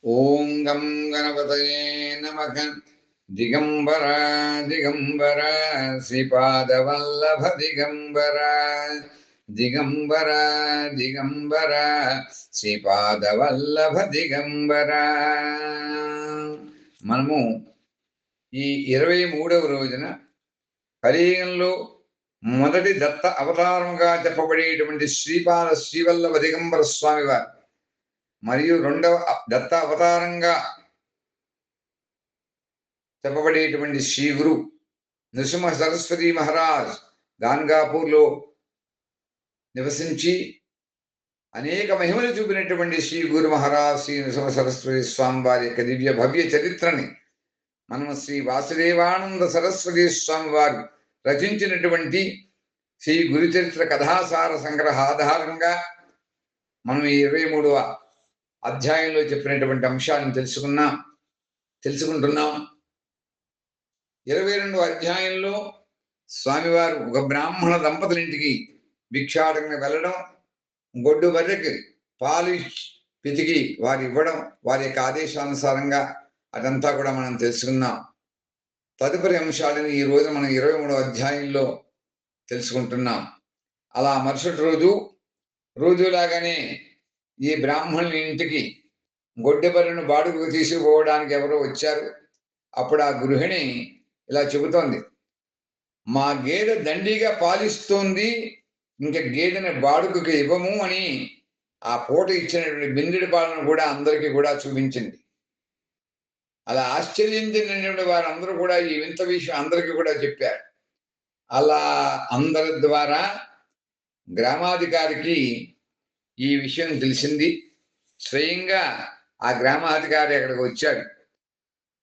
ఓం గం గణపతయే నమః. దిగంబర దిగంబర శ్రీపాదవల్లభ దిగంబర, దిగంబర దిగంబర శ్రీపాదవల్లభ దిగంబర. మనము ఈ 23వ రోజున కలియుగంలో మొదటి దత్త అవతారంగా చెప్పబడేటువంటి శ్రీవల్లభ దిగంబర స్వామి వారు మరియు రెండవ దత్త అవతారంగా చెప్పబడేటువంటి శ్రీ గురు నృసింహ సరస్వతి మహారాజ్ గాన్గాపూర్లో నివసించి అనేక మహిమలు చూపినటువంటి శ్రీ గురు మహారాజ్ శ్రీ నృసింహ సరస్వతి స్వామి వారి యొక్క దివ్య భవ్య చరిత్రని మనం శ్రీ వాసుదేవానంద సరస్వతి స్వామి వారు రచించినటువంటి శ్రీ గురు చరిత్ర కథాసార సంగ్రహ ఆధారంగా మనం ఈ 23వ అధ్యాయంలో చెప్పినటువంటి అంశాలను తెలుసుకుంటున్నాం. 22వ అధ్యాయంలో స్వామివారు ఒక బ్రాహ్మణ దంపతుల ఇంటికి భిక్షాటనకు వెళ్ళడం, గొడ్డు బర్రెకి పాలు పితికి వారు ఇవ్వడం, వారి యొక్క ఆదేశానుసారంగా అదంతా కూడా మనం తెలుసుకున్నాం. తదుపరి అంశాలను ఈ రోజు మనం 23వ అధ్యాయంలో తెలుసుకుంటున్నాం. అలా మరుసటి రోజులాగానే ఈ బ్రాహ్మణుల ఇంటికి గొడ్డెబర్రెను బాడుగు తీసుకుపోవడానికి ఎవరో వచ్చారు. అప్పుడు ఆ గృహిణి ఇలా చెబుతోంది, మా గేదె దండిగా పాలిస్తోంది, ఇంకా గేదెని బాడుగుకి ఇవ్వము అని ఆ పూట ఇచ్చినటువంటి బిందెడి పాలను కూడా అందరికీ కూడా చూపించింది. అలా ఆశ్చర్యించినటువంటి వారందరూ కూడా ఈ వింత విషయం అందరికీ కూడా చెప్పారు. అలా అందరి ద్వారా గ్రామాధికారికి ఈ విషయం తెలిసింది. స్వయంగా ఆ గ్రామాధికారి అక్కడికి వచ్చాడు.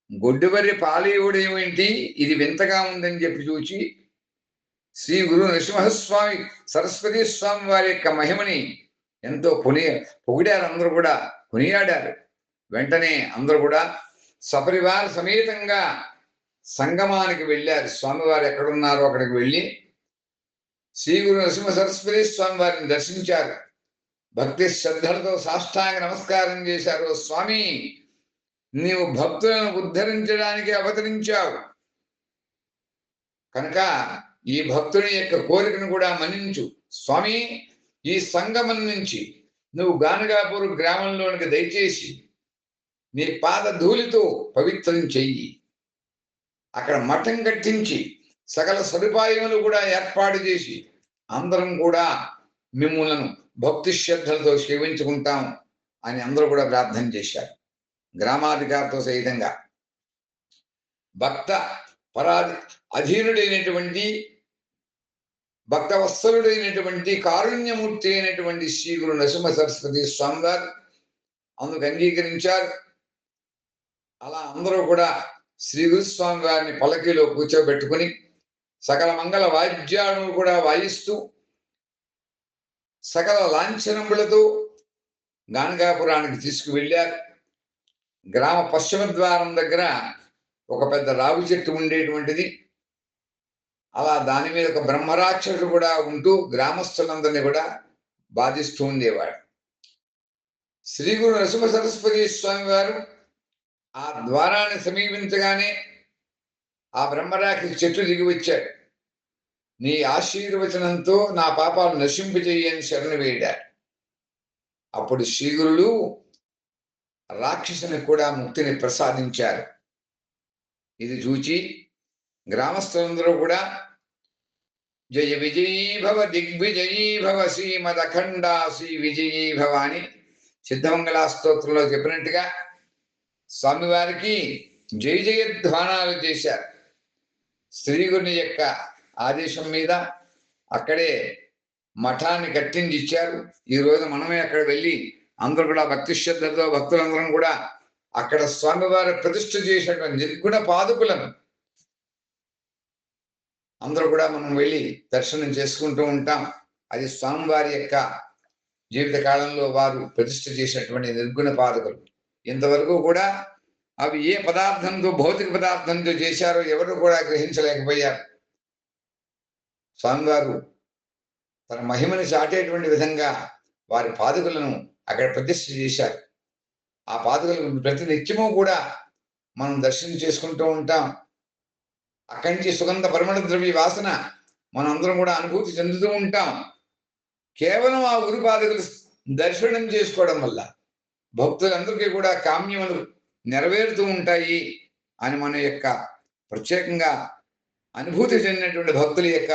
గొడ్డుబర్రె పాలు ఇవ్వడేమేంటి, ఇది వింతగా ఉందని చెప్పి చూచి శ్రీ గురు నృసింహస్వామి సరస్వతి స్వామి వారి యొక్క మహిమని ఎంతో పొగిడారు, అందరూ కూడా కొనియాడారు. వెంటనే అందరూ కూడా సపరివార సమేతంగా సంగమానికి వెళ్ళారు. స్వామివారు ఎక్కడున్నారో అక్కడికి వెళ్ళి శ్రీ గురు నృసింహ సరస్వతి స్వామి వారిని దర్శించారు. భక్తి శ్రద్ధలతో సాష్టాంగ నమస్కారం చేశారు. స్వామి, నీవు భక్తులను ఉద్ధరించడానికి అవతరించావు కనుక ఈ భక్తుని యొక్క కోరికను కూడా మన్నించు. స్వామి, ఈ సంగమం నుంచి నువ్వు గానగాపూర్ గ్రామంలోనికి దయచేసి నీ పాద ధూళితో పవిత్రం చెయ్యి. అక్కడ మఠం కట్టించి సకల సదుపాయములు కూడా ఏర్పాటు చేసి అందరం కూడా మిమ్ములను భక్తి శ్రద్ధలతో సేవించుకుంటాం అని అందరూ కూడా ప్రార్థన చేశారు. గ్రామాధికారితో సహితంగా భక్త అధీనుడైనటువంటి భక్తవత్సలుడైనటువంటి కారుణ్యమూర్తి అయినటువంటి శ్రీ గురు నృసింహ సరస్వతి స్వామి వారు అందుకు అంగీకరించారు. అలా అందరూ కూడా శ్రీ గురుస్వామి వారిని పల్లకీలో కూర్చోబెట్టుకుని సకల మంగళ వాయిద్యాలను కూడా వాయిస్తూ సకల లాంఛనములతో గానగాపురానికి తీసుకువెళ్ళారు. గ్రామ పశ్చిమ ద్వారం దగ్గర ఒక పెద్ద రావి చెట్టు ఉండేటువంటిది. అలా దాని మీద ఒక బ్రహ్మరాక్షసుడు కూడా ఉంటూ గ్రామస్తులందరినీ కూడా బాధిస్తూ ఉండేవాడు. శ్రీ గురు నృసింహ సరస్వతి స్వామి వారు ఆ ద్వారాన్ని సమీపించగానే ఆ బ్రహ్మరాక్షసి చెట్టు దిగి వచ్చాడు. నీ ఆశీర్వచనంతో నా పాపాలు నశింపజేయని శరణు వేడాడు. అప్పుడు శ్రీగురులు రాక్షసుని కూడా ముక్తిని ప్రసాదించారు. ఇది చూచి గ్రామస్తులందరూ కూడా జయ విజయీ భవ దిగ్విజయీ భవ శ్రీమదఖండా శ్రీ విజయీ భవ అని సిద్ధమంగళ స్తోత్రంలో చెప్పినట్టుగా స్వామివారికి జయ జయధ్వానాలు చేశారు. శ్రీగురుని యొక్క ఆదేశం మీద అక్కడే మఠాన్ని కట్టించి ఇచ్చారు. ఈ రోజు మనమే అక్కడ వెళ్ళి అందరూ కూడా భక్తి శ్రద్ధతో భక్తులందరం కూడా అక్కడ స్వామివారి ప్రతిష్ఠ చేసినటువంటి నిర్గుణ పాదుకులను అందరూ కూడా మనం వెళ్ళి దర్శనం చేసుకుంటూ ఉంటాం. అది స్వామివారి యొక్క జీవిత కాలంలో వారు ప్రతిష్ఠ చేసినటువంటి నిర్గుణ పాదుకలు. ఇంతవరకు కూడా అవి ఏ పదార్థంతో, భౌతిక పదార్థంతో చేశారో ఎవరు కూడా గ్రహించలేకపోయారు. స్వామివారు తన మహిమని చాటేటువంటి విధంగా వారి పాదుకలను అక్కడ ప్రతిష్ఠ చేశారు. ఆ పాదుకలు ప్రతి నిత్యము కూడా మనం దర్శనం చేసుకుంటూ ఉంటాం. అక్కడి నుంచి సుగంధ పరిమళ ద్రవ్య వాసన మనందరం కూడా అనుభూతి చెందుతూ ఉంటాం. కేవలం ఆ గురు పాదుకలు దర్శనం చేసుకోవడం వల్ల భక్తులందరికీ కూడా కామ్యములు నెరవేరుతూ ఉంటాయి అని మన యొక్క ప్రత్యేకంగా అనుభూతి చెందినటువంటి భక్తుల యొక్క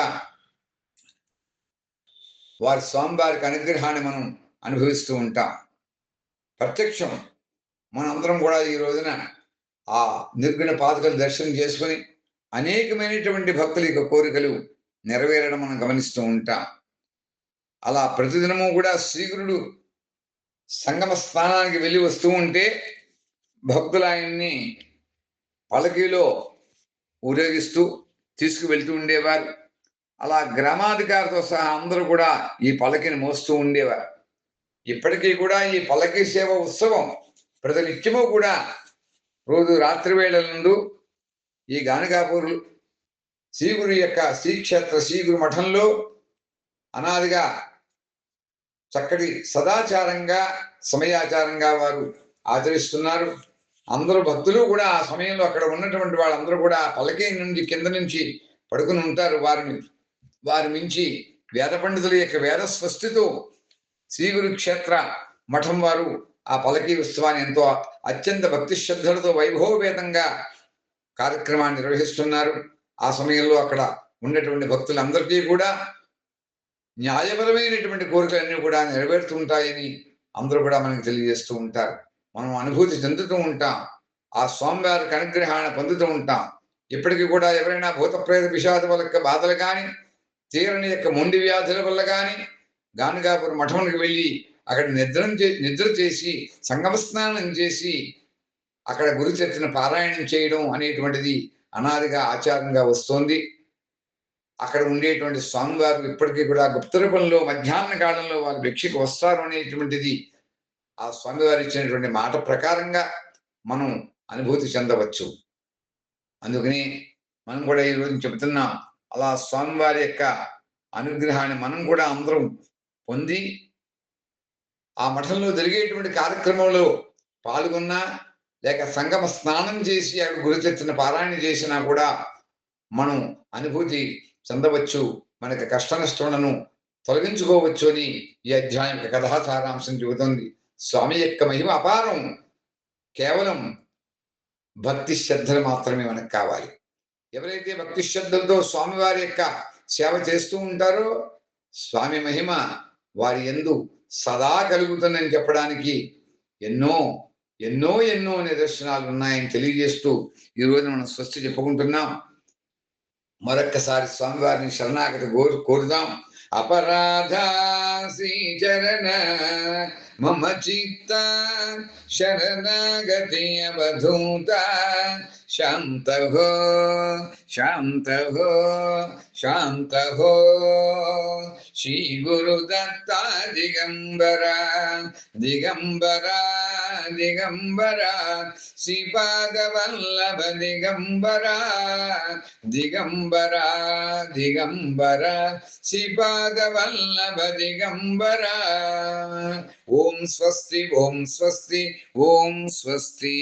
వారి స్వామివారికి అనుగ్రహాన్ని మనం అనుభవిస్తూ ఉంటాం. ప్రత్యక్షం మనందరం కూడా ఈ రోజున ఆ నిర్గుణ పాదుకలు దర్శనం చేసుకుని అనేకమైనటువంటి భక్తుల యొక్క కోరికలు నెరవేరడం మనం గమనిస్తూ ఉంటాం. అలా ప్రతిదినము కూడా శ్రీగురుడు సంగమ స్థానానికి వెళ్ళి వస్తూ ఉంటే భక్తులు ఆయన్ని పల్లకీలో ఊరేగిస్తూ తీసుకువెళ్తూ ఉండేవారు. అలా గ్రామాధికారితో సహా అందరూ కూడా ఈ పల్లకిని మోస్తూ ఉండేవారు. ఇప్పటికీ కూడా ఈ పల్లకీ సేవ ఉత్సవం ప్రతినిత్యము కూడా రోజు రాత్రి వేళల నుండి ఈ గానగాపూర్ శ్రీగురు యొక్క శ్రీక్షేత్ర శ్రీగురు మఠంలో అనాదిగా చక్కటి సదాచారంగా సమయాచారంగా వారు ఆచరిస్తున్నారు. అందరూ భక్తులు కూడా ఆ సమయంలో అక్కడ ఉన్నటువంటి వాళ్ళందరూ కూడా పల్లకీ నుండి కింద నుంచి పడుకుని ఉంటారు. వారి మించి వేద పండితుల యొక్క వేద స్వస్తితో శ్రీగురు క్షేత్ర మఠం వారు ఆ పల్లకీ ఉత్సవాన్ని ఎంతో అత్యంత భక్తి శ్రద్ధలతో వైభవపేతంగా కార్యక్రమాన్ని నిర్వహిస్తున్నారు. ఆ సమయంలో అక్కడ ఉన్నటువంటి భక్తులందరికీ కూడా న్యాయపరమైనటువంటి కోరికలన్నీ కూడా నెరవేరుతుంటాయని అందరూ కూడా మనకి తెలియజేస్తూ ఉంటారు. మనం అనుభూతి చెందుతూ ఉంటాం. ఆ స్వామివారికి అనుగ్రహాన్ని పొందుతూ ఉంటాం. ఇప్పటికీ కూడా ఎవరైనా భూత ప్రేత విషాద వల్ల బాధలు కానీ తీరని యొక్క మొండి వ్యాధుల వల్ల కానీ గానగాపూర్ మఠంకి వెళ్ళి అక్కడ నిద్ర చేసి సంగమ స్నానం చేసి అక్కడ గురు చరిత్రను పారాయణం చేయడం అనేటువంటిది అనాదిగా ఆచారంగా వస్తోంది. అక్కడ ఉండేటువంటి స్వామివారు ఇప్పటికీ కూడా గుప్త రూపంలో మధ్యాహ్న కాలంలో వారు భిక్షకు వస్తారు అనేటువంటిది ఆ స్వామివారు ఇచ్చినటువంటి మాట ప్రకారంగా మనం అనుభూతి చెందవచ్చు. అందుకని మనం కూడా ఈ రోజు చెబుతున్నాం, అలా స్వామివారి యొక్క అనుగ్రహాన్ని మనం కూడా అందరం పొంది ఆ మఠంలో జరిగేటువంటి కార్యక్రమంలో పాల్గొన్నా లేక సంగమ స్నానం చేసి అక్కడ గురు చరిత్రను పారాయణ చేసినా కూడా మనం అనుభూతి చెందవచ్చు. మనకి కష్ట నష్టాలను తొలగించుకోవచ్చు అని ఈ అధ్యాయం యొక్క కథా సారాంశం చెబుతుంది. స్వామి యొక్క మహిమ అపారం. కేవలం భక్తి శ్రద్ధలు మాత్రమే మనకు కావాలి. ఎవరైతే భక్తి శ్రద్ధలతో స్వామివారి యొక్క సేవ చేస్తూ ఉంటారో స్వామి మహిమ వారి యందు సదా కలుగుతుందని చెప్పడానికి ఎన్నో ఎన్నో ఎన్నో నిదర్శనాలు ఉన్నాయని తెలియజేస్తూ ఈ రోజు మనం స్వస్తి చెప్పుకుంటున్నాం. మరొక్కసారి స్వామివారిని శరణాగతి కోరుదాం. అపరాధాసి చరణ మమ చిత్త శరణాగతి అవధూత శాంత హో శాంత హో శాంత హో. శ్రీ గురు దత్త దిగంబర దిగంబర దిగంబర శ్రీపాద వల్లభ దిగంబర దిగంబర దిగంబర శ్రీపాద వల్లభ దిగంబర. ఓం స్వస్తి ఓం స్వస్తి ఓం స్వస్తి.